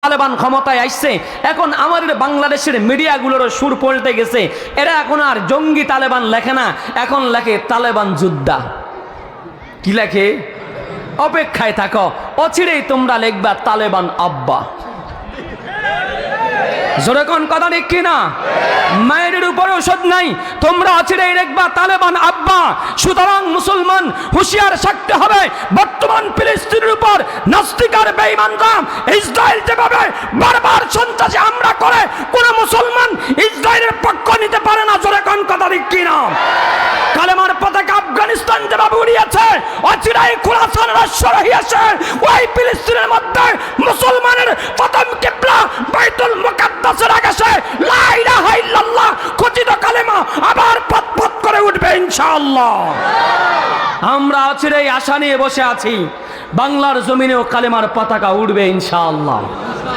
তালেবান ক্ষমতায় আসছে, এখন আমাদের বাংলাদেশের মিডিয়াগুলোরও সুর পল্টে গেছে। এরা এখন আর জঙ্গি তালেবান লেখে না, এখন লেখে তালেবান যোদ্ধা। কি লেখে? অপেক্ষায় থাকো, অচিরেই তোমরা লিখবা তালেবান আব্বা। জোরে কোন কথা ঠিক কিনা? মায়ের উপরে ওষুধ নাই, তোমরা অচিরেই লিখবা তালেবান আব্বা। সুতরাং মুসলমান হুঁশিয়ার থাকতে হবে। বর্তমান ফিলিস্তিনের উপর নাস্তিকার বেঈমানরা ইসরায়েল যেভাবে বারবার সন্ত্রাসী হামলা করে, কোন মুসলমান ইসরায়েলের পক্ষ নিতে পারে না। জোরে কোন কথা ঠিক কিনা? কালেমার পতাকা আফগানিস্তান যেভাবে উড়িয়েছে, অচিরেই খুরাসান রাষ্ট্র রহিয়াছে, ওই ফিলিস্তিনের মধ্যে মুসলমানের প্রথম কিবলা বাইতুল মুকাদ্দাসের আকাশে লা ইলাহা ইল্লাল্লাহ খচিত কালেমা আবার পতপত করে উঠবে ইনশাআল্লাহ। আমরা অচিরেই আশা নিয়ে বসে আছি, বাংলার জমিনেও কালেমার পতাকা উঠবে ইনশাআল্লাহ।